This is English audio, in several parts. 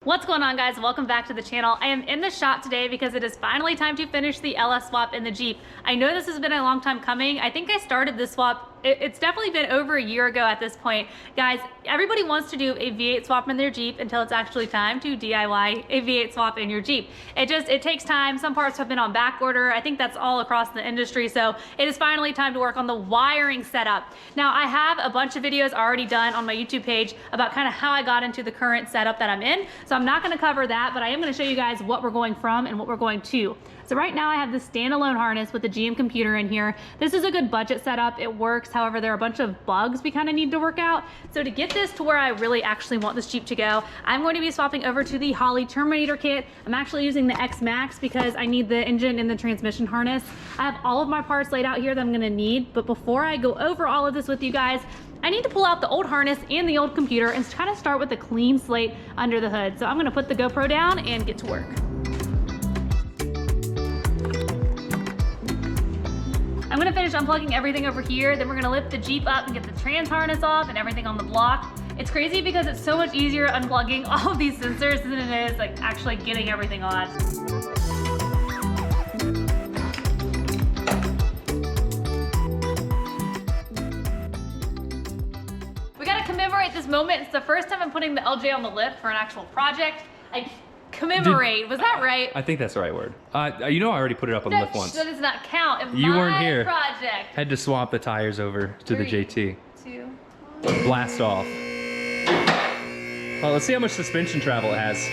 What's going on, guys? Welcome back to the channel. I am in the shop today because it is finally time to finish the LS swap in the Jeep. I know this has been a long time coming. I think I started this swap, it's definitely been over a year ago at this point. Guys, everybody wants to do a V8 swap in their Jeep until it's actually time to DIY a V8 swap in your Jeep. It takes time. Some parts have been on back order. I think that's all across the industry. So it is finally time to work on the wiring setup. Now, I have a bunch of videos already done on my YouTube page about kind of how I got into the current setup that I'm in. So I'm not gonna cover that, but I am gonna show you guys what we're going from and what we're going to. So right now I have this standalone harness with the GM computer in here. This is a good budget setup, it works. However, there are a bunch of bugs we kind of need to work out. So to get this to where I really actually want this Jeep to go, I'm going to be swapping over to the Holley Terminator kit. I'm actually using the X Max because I need the engine and the transmission harness. I have all of my parts laid out here that I'm gonna need, but before I go over all of this with you guys, I need to pull out the old harness and the old computer and kind of start with a clean slate under the hood. So I'm gonna put the GoPro down and get to work. I'm gonna finish unplugging everything over here, then we're gonna lift the Jeep up and get the trans harness off and everything on the block. It's crazy because it's so much easier unplugging all of these sensors than it is like actually getting everything on. Commemorate this moment. It's the first time I'm putting the LJ on the lift for an actual project. Commemorate, was that right? I think that's the right word. You know I already put it up on the lift once. That does not count in you weren't here. Project. Had to swap the tires over to the JT. 2, 1. Blast off. Well, let's see how much suspension travel it has.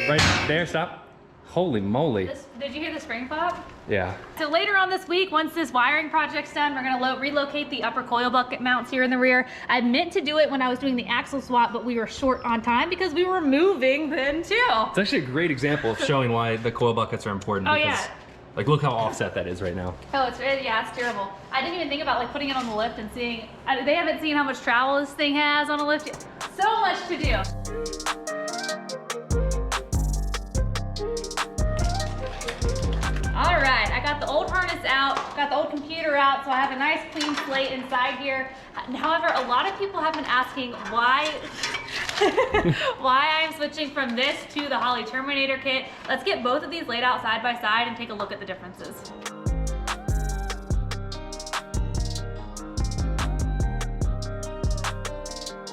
Right there, stop. Holy moly. Did you hear the spring pop? Yeah. So later on this week, once this wiring project's done, we're gonna relocate the upper coil bucket mounts here in the rear. I meant to do it when I was doing the axle swap, but we were short on time because we were moving then too. It's actually a great example of showing why the coil buckets are important. Oh because, yeah. Like, look how offset that is right now. Oh, it's terrible. I didn't even think about like putting it on the lift and seeing, they haven't seen how much travel this thing has on a lift yet. So much to do. All right, I got the old harness out, got the old computer out, so I have a nice clean slate inside here. However, a lot of people have been asking why I'm switching from this to the Holley Terminator kit. Let's get both of these laid out side by side and take a look at the differences.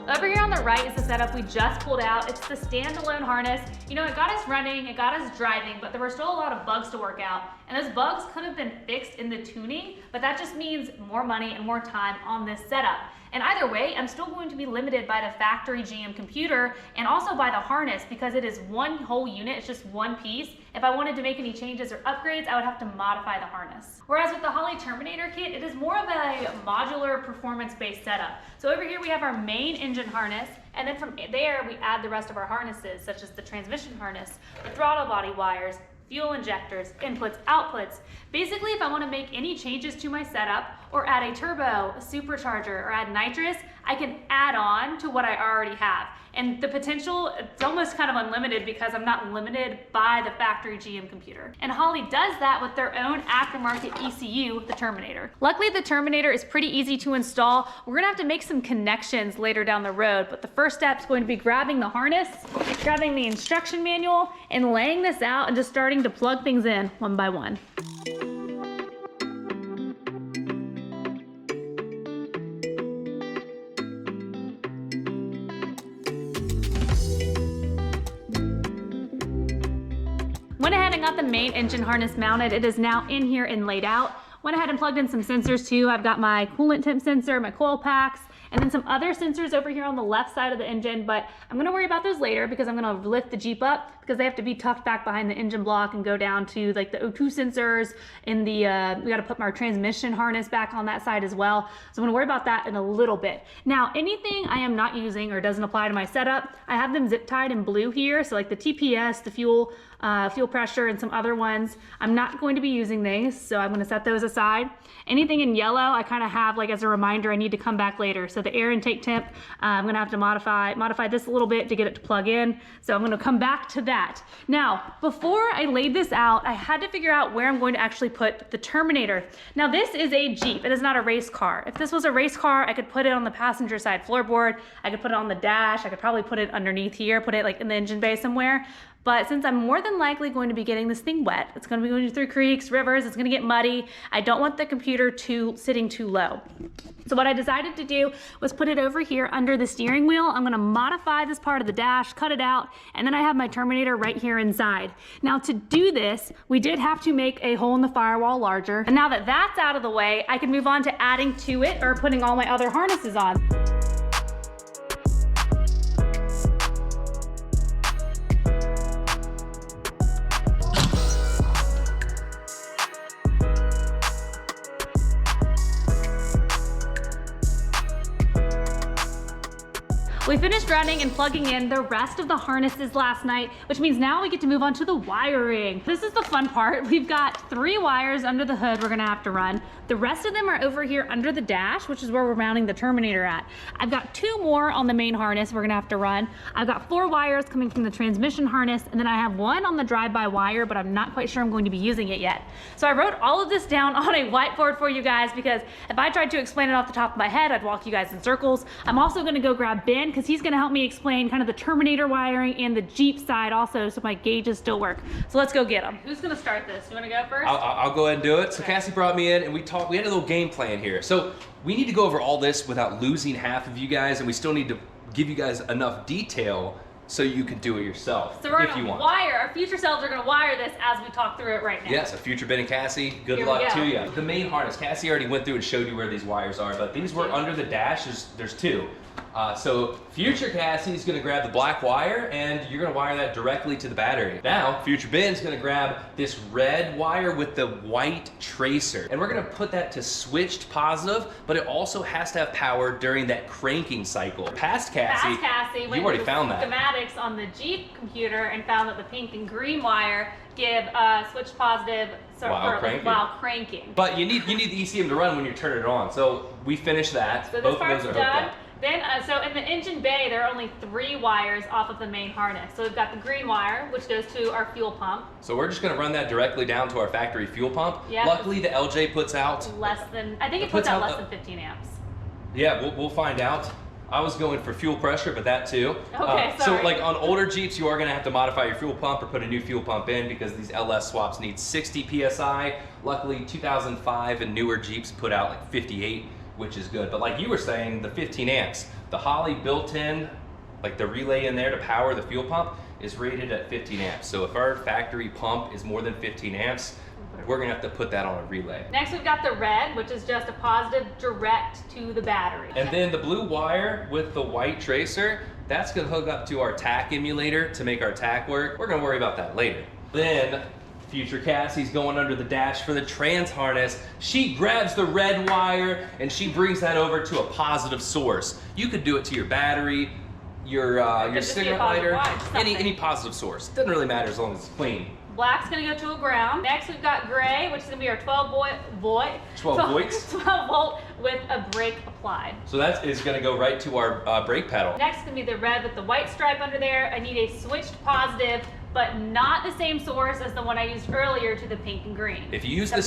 Over here on the right is the setup we just pulled out. It's the standalone harness. You know, it got us running, it got us driving, but there were still a lot of bugs to work out. And those bugs could have been fixed in the tuning, but that just means more money and more time on this setup. And either way, I'm still going to be limited by the factory GM computer and also by the harness because it is one whole unit, it's just one piece. If I wanted to make any changes or upgrades, I would have to modify the harness. Whereas with the Holley Terminator kit, it is more of a modular performance-based setup. So over here we have our main engine harness, and then from there we add the rest of our harnesses, such as the transmission harness, the throttle body wires, fuel injectors, inputs, outputs. Basically, if I want to make any changes to my setup or add a turbo, a supercharger, or add nitrous, I can add on to what I already have. And the potential, it's almost kind of unlimited because I'm not limited by the factory GM computer. And Holley does that with their own aftermarket ECU, the Terminator. Luckily, the Terminator is pretty easy to install. We're gonna have to make some connections later down the road, but the first step is going to be grabbing the harness, grabbing the instruction manual, and laying this out and just starting to plug things in one by one. Went ahead and got the main engine harness mounted. It is now in here and laid out. Went ahead and plugged in some sensors too. I've got my coolant temp sensor, my coil packs, and then some other sensors over here on the left side of the engine, but I'm gonna worry about those later because I'm gonna lift the Jeep up because they have to be tucked back behind the engine block and go down to like the O2 sensors and the, we gotta put my transmission harness back on that side as well. So I'm gonna worry about that in a little bit. Now, anything I am not using or doesn't apply to my setup, I have them zip tied in blue here. So like the TPS, the fuel pressure, and some other ones. I'm not going to be using these, so I'm gonna set those aside. Anything in yellow, I kind of have like as a reminder, I need to come back later. So the air intake temp, I'm gonna have to modify this a little bit to get it to plug in. So I'm gonna come back to that. Now, before I laid this out, I had to figure out where I'm going to actually put the Terminator. Now this is a Jeep, it is not a race car. If this was a race car, I could put it on the passenger side floorboard, I could put it on the dash, I could probably put it underneath here, put it like in the engine bay somewhere. But since I'm more than likely going to be getting this thing wet, it's going to be going through creeks, rivers, it's going to get muddy. I don't want the computer sitting too low. So what I decided to do was put it over here under the steering wheel. I'm going to modify this part of the dash, cut it out, and then I have my Terminator right here inside. Now to do this, we did have to make a hole in the firewall larger. And now that that's out of the way, I can move on to adding to it or putting all my other harnesses on. We finished running and plugging in the rest of the harnesses last night, which means now we get to move on to the wiring. This is the fun part. We've got 3 wires under the hood we're gonna have to run. The rest of them are over here under the dash, which is where we're mounting the Terminator at. I've got 2 more on the main harness we're gonna have to run. I've got 4 wires coming from the transmission harness, and then I have 1 on the drive-by wire, but I'm not quite sure I'm going to be using it yet. So I wrote all of this down on a whiteboard for you guys, because if I tried to explain it off the top of my head, I'd walk you guys in circles. I'm also gonna go grab Ben, because he's gonna help me explain kind of the Terminator wiring and the Jeep side also, so my gauges still work. So let's go get them. Who's gonna start this? You wanna go first? I'll go ahead and do it. So okay. Cassie brought me in and we had a little game plan here. So we need to go over all this without losing half of you guys, and we still need to give you guys enough detail so you can do it yourself, so we're if you gonna want. Our future selves are gonna wire this as we talk through it right now. Yes, a future Ben and Cassie, good Here we luck go. to you. The main harness, Cassie already went through and showed you where these wires are, but these were under the dash. There's 2. So future Cassie's gonna grab the black wire and you're gonna wire that directly to the battery. Now, future Ben's gonna grab this red wire with the white tracer, and we're gonna put that to switched positive, but it also has to have power during that cranking cycle. Past Cassie, went you already to found that. schematics on the Jeep computer and found that the pink and green wire give switch positive while cranking. But you need the ECM to run when you turn it on. So we finished that. So this Both of part's those are hooked done. up. Then, so in the engine bay, there are only 3 wires off of the main harness. So we've got the green wire, which goes to our fuel pump. So we're just gonna run that directly down to our factory fuel pump. Yep. Luckily, the LJ puts out I think it puts out less than 15 amps. Yeah, we'll find out. I was going for fuel pressure, but that too. Okay, so sorry. like on older Jeeps, you are gonna have to modify your fuel pump or put a new fuel pump in, because these LS swaps need 60 PSI. Luckily, 2005 and newer Jeeps put out like 58, which is good. But like you were saying, the 15 amps, the Holley built in, like the relay in there to power the fuel pump, is rated at 15 amps. So if our factory pump is more than 15 amps, we're gonna have to put that on a relay. Next we've got the red, which is just a positive direct to the battery. And then the blue wire with the white tracer, that's gonna hook up to our TAC emulator to make our TAC work. We're gonna worry about that later. Then, future Cassie's going under the dash for the trans harness. She grabs the red wire and she brings that over to a positive source. You could do it to your battery, your cigarette lighter, any positive source. Doesn't really matter as long as it's clean. Black's gonna go to a ground. Next we've got gray, which is gonna be our 12 volt with a brake applied. So that is gonna go right to our brake pedal. Next is gonna be the red with the white stripe under there. I need a switched positive, but not the same source as the one I used earlier to the pink and green. If you use the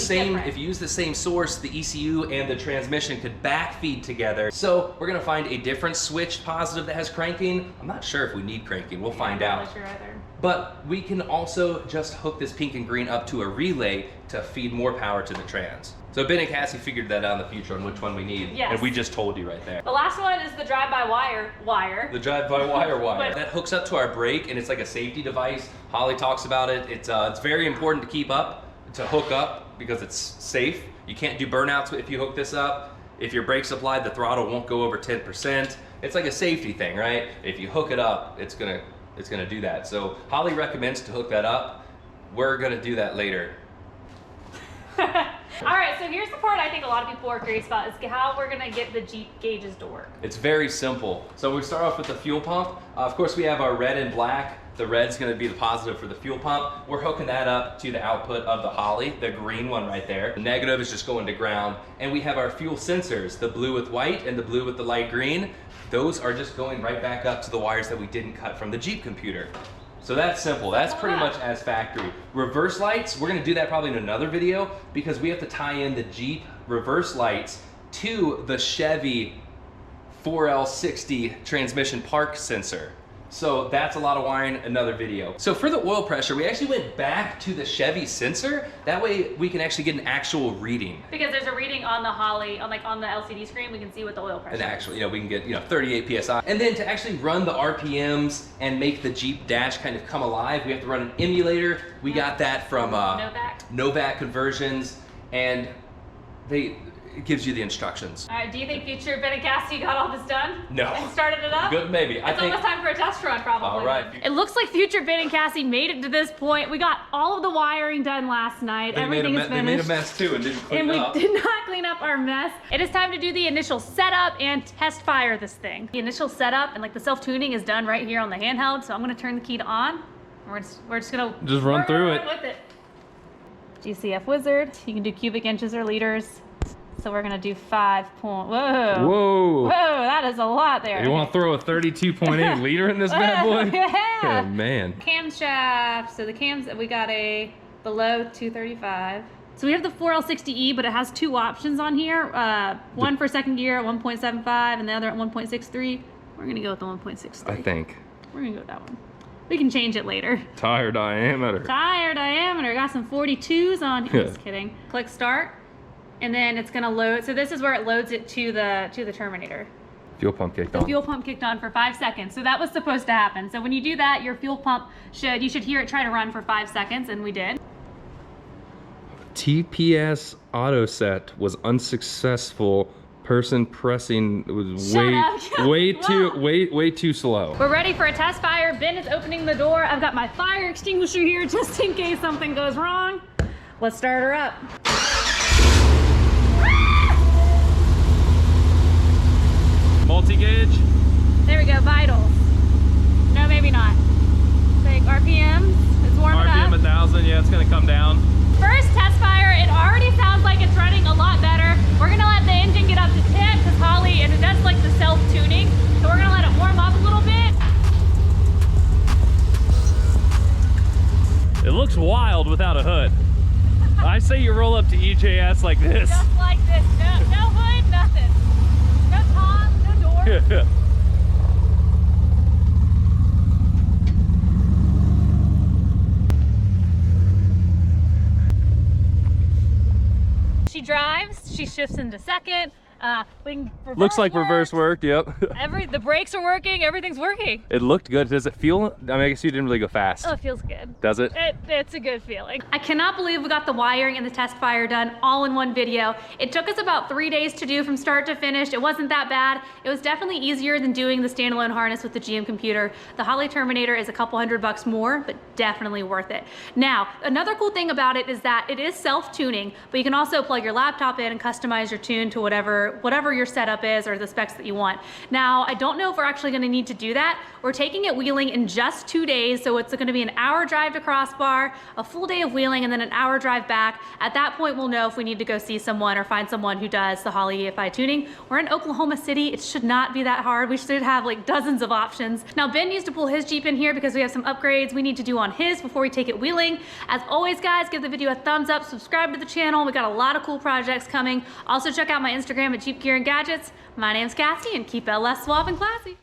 same source, the ECU and the transmission could backfeed together. So we're gonna find a different switched positive that has cranking. I'm not sure if we need cranking. We'll find out. I'm not sure either. But we can also just hook this pink and green up to a relay to feed more power to the trans. So Ben and Cassie figured that out in the future on which one we need. Yes. And we just told you right there. The last one is the drive-by wire. The drive-by-wire wire. That hooks up to our brake, and it's like a safety device. Holley talks about it. It's very important to hook up, because it's safe. You can't do burnouts if you hook this up. If your brake's applied, the throttle won't go over 10%. It's like a safety thing, right? If you hook it up, it's gonna do that. So Holley recommends to hook that up. We're gonna do that later. All right, so here's the part I think a lot of people are curious about is how we're gonna get the Jeep gauges to work. It's very simple. So we start off with the fuel pump. Of course, we have our red and black. The red's gonna be the positive for the fuel pump. We're hooking that up to the output of the Holley, the green one right there. The negative is just going to ground. And we have our fuel sensors, the blue with white and the blue with the light green. Those are just going right back up to the wires that we didn't cut from the Jeep computer. So that's simple. That's pretty much as factory. Reverse lights, we're gonna do that probably in another video because we have to tie in the Jeep reverse lights to the Chevy 4L60 transmission park sensor. So that's a lot of wiring, another video. So for the oil pressure, we actually went back to the Chevy sensor. That way we can actually get an actual reading. Because there's a reading on the Holley, on the LCD screen, we can see what the oil pressure An actual, we can get 38 PSI. And then to actually run the RPMs and make the Jeep dash kind of come alive, we have to run an emulator. We got that from Novak Conversions, and it gives you the instructions. All right, do you think future Ben and Cassie got all this done? No. And started it up? Good, maybe. It's almost time for a test run, probably. All right. It looks like future Ben and Cassie made it to this point. We got all of the wiring done last night. Everything is finished. They made a mess too and didn't clean it up. And we did not clean up our mess. It is time to do the initial setup and test fire this thing. The initial setup and the self-tuning is done right here on the handheld. So I'm gonna turn the key to on. We're just gonna run through it. With it. GCF Wizard. You can do cubic inches or liters. So we're gonna do 5 point. Whoa. Whoa. Whoa, that is a lot there. You want to throw a 32.8 liter in this bad boy? Yeah. Oh man. Camshaft. So the cams, we got a below 235. So we have the 4L60E, but it has 2 options on here. One for second gear at 1.75 and the other at 1.63. We're gonna go with the 1.63. I think. We're gonna go with that one. We can change it later. Tire diameter. Tire diameter. Got some 42s on here. Just kidding. Click start. And then it's gonna load. So this is where it loads it to the Terminator. Fuel pump kicked on. The fuel pump kicked on for 5 seconds. So that was supposed to happen. So when you do that, your fuel pump you should hear it try to run for 5 seconds, and we did. TPS auto set was unsuccessful. Person pressing was way too slow. We're ready for a test fire. Ben is opening the door. I've got my fire extinguisher here just in case something goes wrong. Let's start her up. Multi-gauge. There we go, vitals. No, maybe not. Like RPM, it's warming up. RPM 1,000, yeah, it's gonna come down. First test fire, it already sounds like it's running a lot better. We're gonna let the engine get up to 10 because Holley, and it does like the self-tuning. So we're gonna let it warm up a little bit. It looks wild without a hood. I say you roll up to EJS like this. Just like this, no hood, nothing. No top, no door. She drives, she shifts into second. Looks like reverse worked, yep. The brakes are working, everything's working. It looked good. Does it feel, I mean, I guess you didn't really go fast. Oh, it feels good. Does it? It's a good feeling. I cannot believe we got the wiring and the test fire done all in one video. It took us about 3 days to do from start to finish. It wasn't that bad. It was definitely easier than doing the standalone harness with the GM computer. The Holley Terminator is a couple $100 more, but definitely worth it. Now, another cool thing about it is that it is self-tuning, but you can also plug your laptop in and customize your tune to whatever your setup is or the specs that you want. Now, I don't know if we're actually gonna need to do that. We're taking it wheeling in just 2 days, so it's gonna be an hour drive to Crossbar, a full day of wheeling, and then an hour drive back. At that point, we'll know if we need to go see someone or find someone who does the Holley EFI tuning. We're in Oklahoma City. It should not be that hard. We should have like dozens of options. Now, Ben needs to pull his Jeep in here because we have some upgrades we need to do on his before we take it wheeling. As always, guys, give the video a thumbs up, subscribe to the channel. We got a lot of cool projects coming. Also, check out my Instagram at Jeep Gear and Gadgets. My name's Cassie, and keep LS suave and classy.